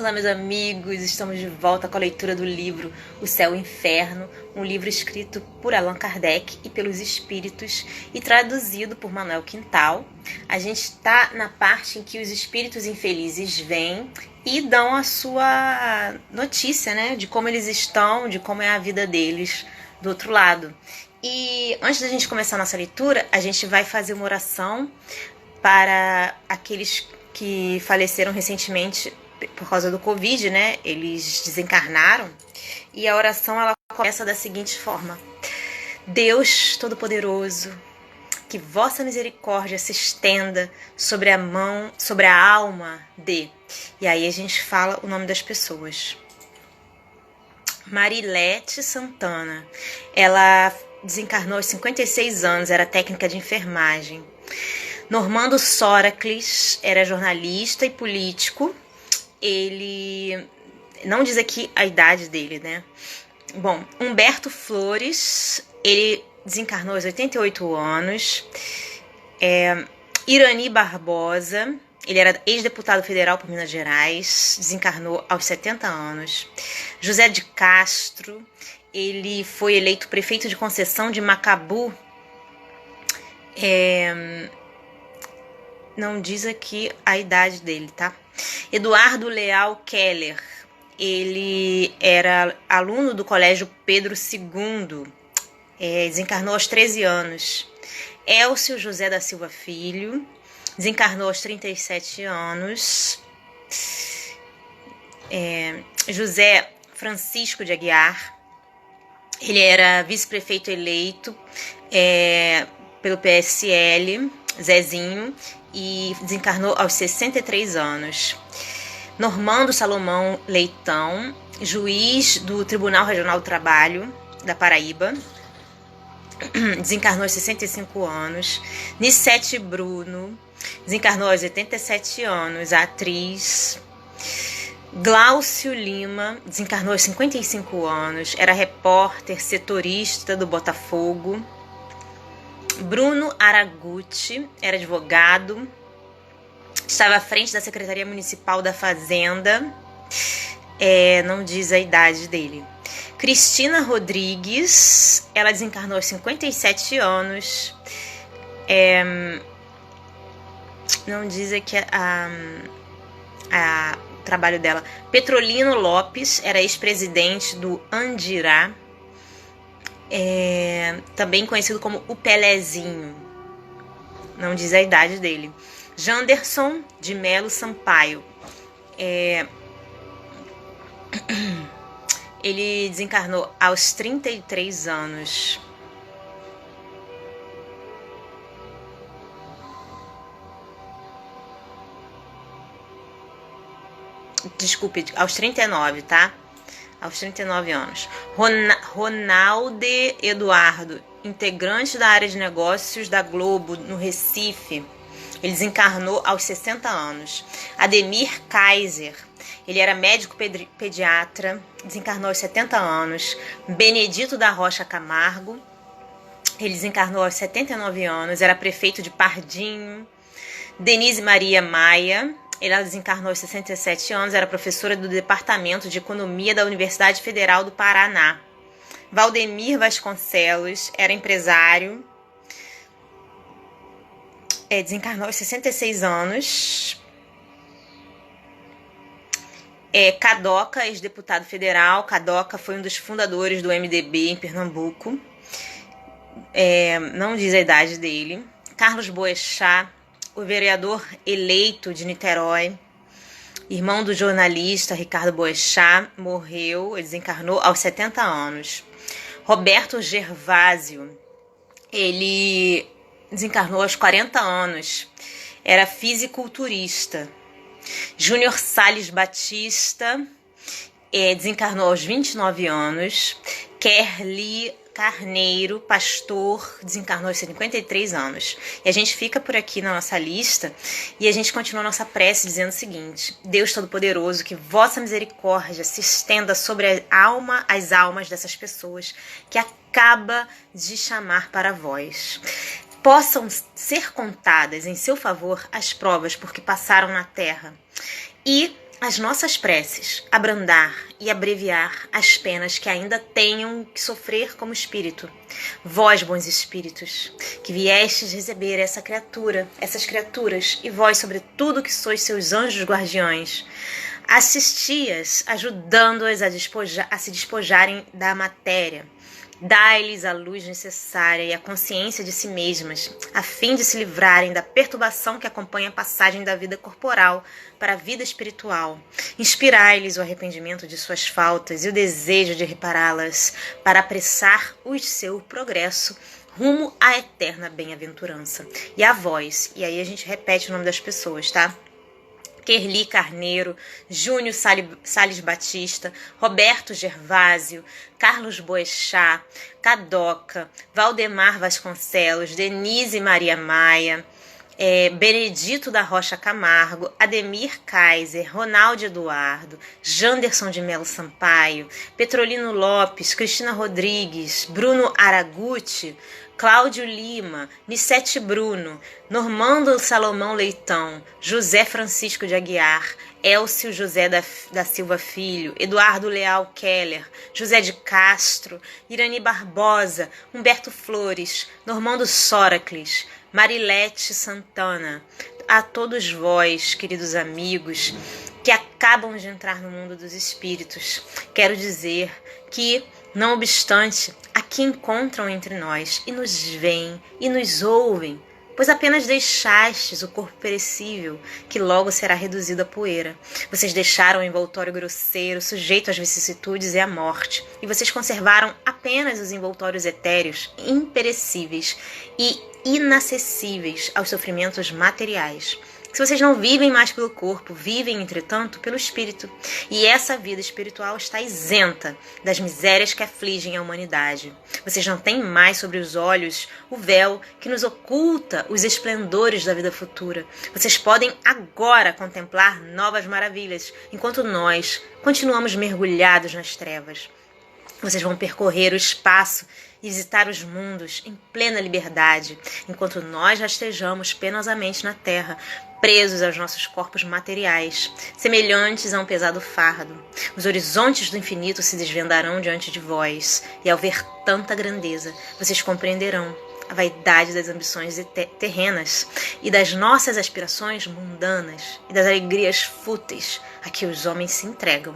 Olá, meus amigos, estamos de volta com a leitura do livro O Céu e o Inferno, um livro escrito por Allan Kardec e pelos espíritos e traduzido por Manuel Quintal. A gente está na parte em que os espíritos infelizes vêm e dão a sua notícia, né, de como eles estão, de como é a vida deles do outro lado. E antes da gente começar a nossa leitura, a gente vai fazer uma oração para aqueles que faleceram recentemente por causa do Covid, né? Eles desencarnaram. E a oração ela começa da seguinte forma: Deus Todo-Poderoso, que vossa misericórdia se estenda sobre a alma de. E aí a gente fala o nome das pessoas. Marilete Santana. Ela desencarnou aos 56 anos, era técnica de enfermagem. Normando Sócrates era jornalista e político. Ele não diz aqui a idade dele, né? Bom, Humberto Flores, ele desencarnou aos 88 anos. Irani Barbosa, ele era ex-deputado federal por Minas Gerais, desencarnou aos 70 anos. José de Castro, ele foi eleito prefeito de Conceição de Macabu. Não diz aqui a idade dele, tá? Eduardo Leal Keller, ele era aluno do Colégio Pedro II, desencarnou aos 13 anos. Elcio José da Silva Filho, desencarnou aos 37 anos. José Francisco de Aguiar, ele era vice-prefeito eleito pelo PSL, Zezinho, e desencarnou aos 63 anos. Normando Salomão Leitão, juiz do Tribunal Regional do Trabalho da Paraíba, desencarnou aos 65 anos. Nissete Bruno, desencarnou aos 87 anos, a atriz. Glaucio Lima, desencarnou aos 55 anos, era repórter, setorista do Botafogo. Bruno Araguchi, era advogado, estava à frente da Secretaria Municipal da Fazenda, não diz a idade dele. Cristina Rodrigues, ela desencarnou aos 57 anos, não diz aqui o trabalho dela. Petrolino Lopes, era ex-presidente do Andirá, também conhecido como o Pelezinho, não diz a idade dele. Janderson de Melo Sampaio, ele desencarnou aos 33 anos. Desculpe, aos 39, tá? Aos 39 anos. Ronaldo Eduardo, integrante da área de negócios da Globo no Recife, ele desencarnou aos 60 anos. Ademir Kaiser, ele era médico pediatra, desencarnou aos 70 anos. Benedito da Rocha Camargo, ele desencarnou aos 79 anos, era prefeito de Pardinho. Denise Maria Maia, ela desencarnou aos 67 anos, era professora do Departamento de Economia da Universidade Federal do Paraná. Valdemir Vasconcelos, era empresário, desencarnou aos 66 anos. Cadoca, ex-deputado federal. Cadoca foi um dos fundadores do MDB em Pernambuco. Não diz a idade dele. Carlos Boechat, o vereador eleito de Niterói, irmão do jornalista Ricardo Boechat, morreu, ele desencarnou aos 70 anos. Roberto Gervásio, ele desencarnou aos 40 anos, era fisiculturista. Júnior Salles Batista, desencarnou aos 29 anos. Kerli Carneiro, pastor, desencarnou aos 53 anos. E a gente fica por aqui na nossa lista e a gente continua a nossa prece dizendo o seguinte: Deus Todo-Poderoso, que vossa misericórdia se estenda sobre as almas dessas pessoas que acaba de chamar para vós. Possam ser contadas em seu favor as provas por que passaram na terra e as nossas preces, abrandar e abreviar as penas que ainda tenham que sofrer como espírito. Vós, bons espíritos, que viestes receber essas criaturas, e vós, sobretudo, que sois seus anjos guardiões, assisti-as, ajudando-as a se despojarem da matéria. Dai-lhes a luz necessária e a consciência de si mesmas, a fim de se livrarem da perturbação que acompanha a passagem da vida corporal para a vida espiritual. Inspirai-lhes o arrependimento de suas faltas e o desejo de repará-las, para apressar o seu progresso rumo à eterna bem-aventurança. E a vós, e aí a gente repete o nome das pessoas, tá? Kerli Carneiro, Júnior Salles Batista, Roberto Gervásio, Carlos Boechat, Cadoca, Valdemar Vasconcelos, Denise Maria Maia, Benedito da Rocha Camargo, Ademir Kaiser, Ronaldo Eduardo, Janderson de Melo Sampaio, Petrolino Lopes, Cristina Rodrigues, Bruno Araguti, Cláudio Lima, Nissete Bruno, Normando Salomão Leitão, José Francisco de Aguiar, Elcio José da Silva Filho, Eduardo Leal Keller, José de Castro, Irani Barbosa, Humberto Flores, Normando Sóracles, Marilete Santana. A todos vós, queridos amigos, que acabam de entrar no mundo dos espíritos, quero dizer que, não obstante, aqui encontram entre nós e nos veem e nos ouvem, pois apenas deixastes o corpo perecível, que logo será reduzido a poeira. Vocês deixaram o envoltório grosseiro, sujeito às vicissitudes e à morte, e vocês conservaram apenas os envoltórios etéreos, imperecíveis e inacessíveis aos sofrimentos materiais. Se vocês não vivem mais pelo corpo, vivem, entretanto, pelo espírito. E essa vida espiritual está isenta das misérias que afligem a humanidade. Vocês não têm mais sobre os olhos o véu que nos oculta os esplendores da vida futura. Vocês podem agora contemplar novas maravilhas, enquanto nós continuamos mergulhados nas trevas. Vocês vão percorrer o espaço e visitar os mundos em plena liberdade, enquanto nós rastejamos penosamente na terra, presos aos nossos corpos materiais, semelhantes a um pesado fardo. Os horizontes do infinito se desvendarão diante de vós, e ao ver tanta grandeza, vocês compreenderão a vaidade das ambições terrenas e das nossas aspirações mundanas e das alegrias fúteis a que os homens se entregam.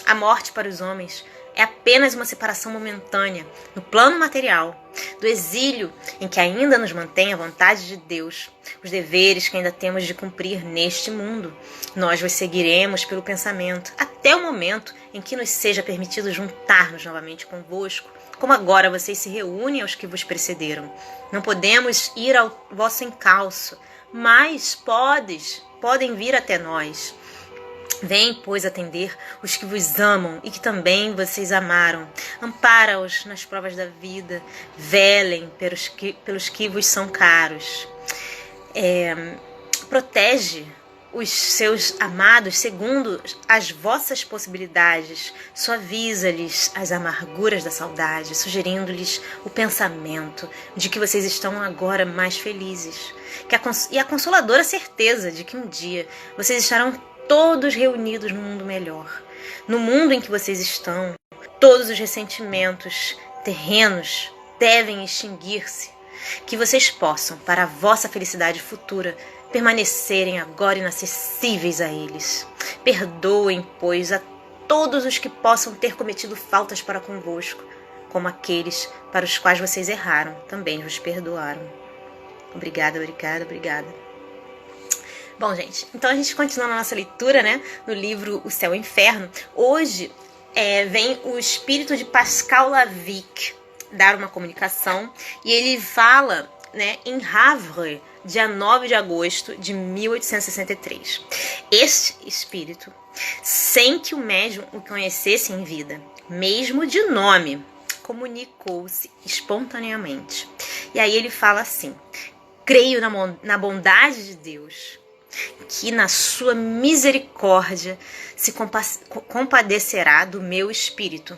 A morte para os homens é apenas uma separação momentânea, no plano material, do exílio em que ainda nos mantém a vontade de Deus, os deveres que ainda temos de cumprir neste mundo. Nós vos seguiremos pelo pensamento, até o momento em que nos seja permitido juntar-nos novamente convosco, como agora vocês se reúnem aos que vos precederam. Não podemos ir ao vosso encalço, mas podem vir até nós. Vem, pois, atender os que vos amam e que também vocês amaram. Ampara-os nas provas da vida. Velem pelos que vos são caros. Protege os seus amados segundo as vossas possibilidades. Suaviza-lhes as amarguras da saudade, sugerindo-lhes o pensamento de que vocês estão agora mais felizes. E a consoladora certeza de que um dia vocês estarão todos reunidos num mundo melhor. No mundo em que vocês estão, todos os ressentimentos terrenos devem extinguir-se. Que vocês possam, para a vossa felicidade futura, permanecerem agora inacessíveis a eles. Perdoem, pois, a todos os que possam ter cometido faltas para convosco, como aqueles para os quais vocês erraram, também vos perdoaram. Obrigada, obrigada, obrigada. Bom, gente, então a gente continua na nossa leitura, né, no livro O Céu e o Inferno. Hoje vem o espírito de Pascal Lavic dar uma comunicação e ele fala, né, em Havre, dia 9 de agosto de 1863. Este espírito, sem que o médium o conhecesse em vida, mesmo de nome, comunicou-se espontaneamente. E aí ele fala assim: creio na bondade de Deus, que na sua misericórdia se compadecerá do meu espírito.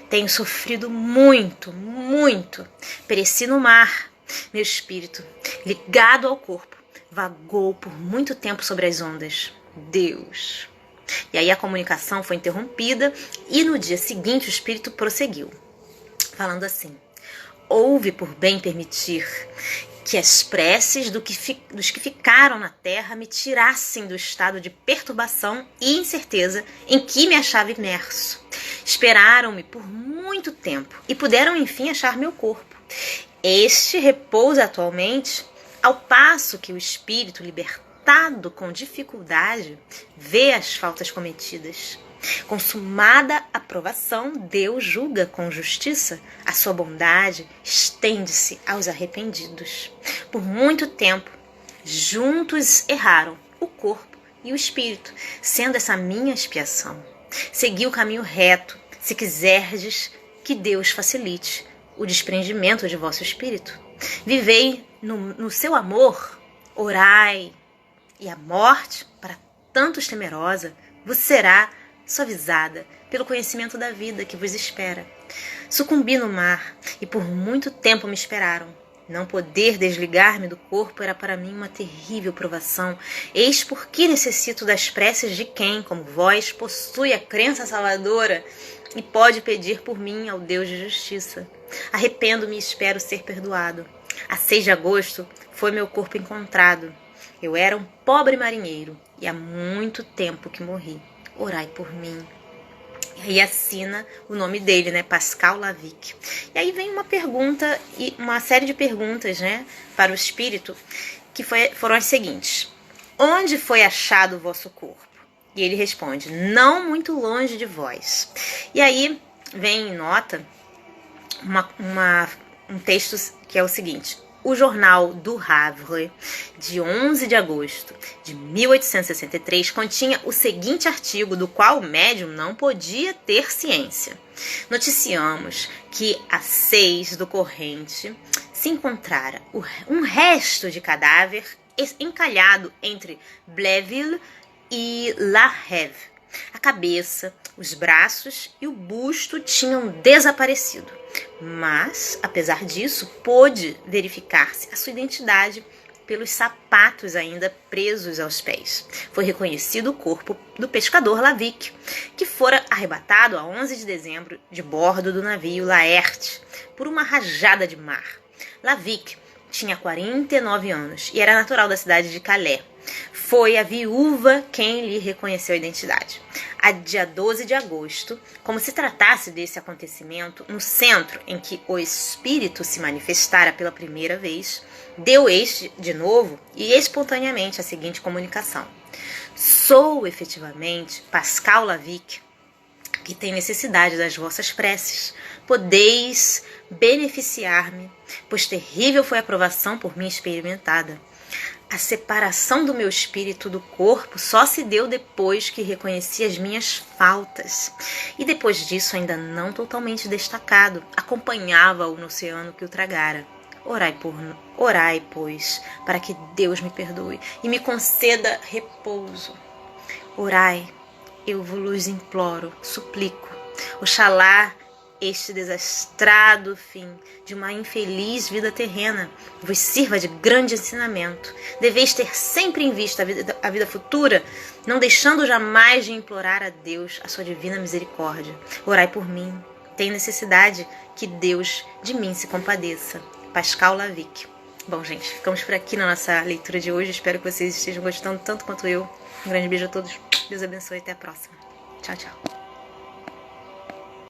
Tenho sofrido muito, muito. Pereci no mar. Meu espírito, ligado ao corpo, vagou por muito tempo sobre as ondas. Deus, E aí a comunicação foi interrompida e no dia seguinte o espírito prosseguiu, falando assim: houve por bem permitir que as preces dos que ficaram na terra me tirassem do estado de perturbação e incerteza em que me achava imerso. Esperaram-me por muito tempo e puderam enfim achar meu corpo. Este repousa atualmente, ao passo que o espírito libertado com dificuldade vê as faltas cometidas. Consumada a provação, Deus julga com justiça. A sua bondade estende-se aos arrependidos. Por muito tempo, juntos erraram o corpo e o espírito, sendo essa minha expiação. Segui o caminho reto, se quiserdes que Deus facilite o desprendimento de vosso espírito. Vivei no seu amor, orai, e a morte, para tantos temerosa, vos será suavizada pelo conhecimento da vida que vos espera. Sucumbi no mar e por muito tempo me esperaram. Não poder desligar-me do corpo era para mim uma terrível provação. Eis porque necessito das preces de quem, como vós, possui a crença salvadora e pode pedir por mim ao Deus de justiça. Arrependo-me e espero ser perdoado. A 6 de agosto foi meu corpo encontrado. Eu era um pobre marinheiro e há muito tempo que morri. Orai por mim. E aí assina o nome dele, né? Pascal Lavic. E aí vem uma pergunta, e uma série de perguntas, né? Para o espírito, que foram as seguintes: onde foi achado o vosso corpo? E ele responde: não muito longe de vós. E aí vem em nota um texto que é o seguinte: o jornal do Havre, de 11 de agosto de 1863, continha o seguinte artigo, do qual o médium não podia ter ciência. Noticiamos que a 6 do corrente se encontrara um resto de cadáver encalhado entre Blainville e La Hève. A cabeça, os braços e o busto tinham desaparecido. Mas, apesar disso, pôde verificar-se a sua identidade pelos sapatos ainda presos aos pés. Foi reconhecido o corpo do pescador Lavic, que fora arrebatado a 11 de dezembro de bordo do navio Laerte por uma rajada de mar. Lavic tinha 49 anos e era natural da cidade de Calais. Foi a viúva quem lhe reconheceu a identidade. A dia 12 de agosto, como se tratasse desse acontecimento, no centro em que o espírito se manifestara pela primeira vez, deu este de novo e espontaneamente a seguinte comunicação: sou efetivamente Pascal Lavic, que tem necessidade das vossas preces. Podeis beneficiar-me, pois terrível foi a provação por mim experimentada. A separação do meu espírito do corpo só se deu depois que reconheci as minhas faltas. E depois disso, ainda não totalmente destacado, acompanhava-o no oceano que o tragara. Orai, pois, para que Deus me perdoe e me conceda repouso. Orai, eu vos imploro, suplico. Oxalá este desastrado fim de uma infeliz vida terrena vos sirva de grande ensinamento. Deveis ter sempre em vista a vida futura, não deixando jamais de implorar a Deus a sua divina misericórdia. Orai por mim. Tenho necessidade que Deus de mim se compadeça. Pascal Lavic. Bom, gente, ficamos por aqui na nossa leitura de hoje. Espero que vocês estejam gostando tanto quanto eu. Um grande beijo a todos. Deus abençoe e até a próxima. Tchau, tchau.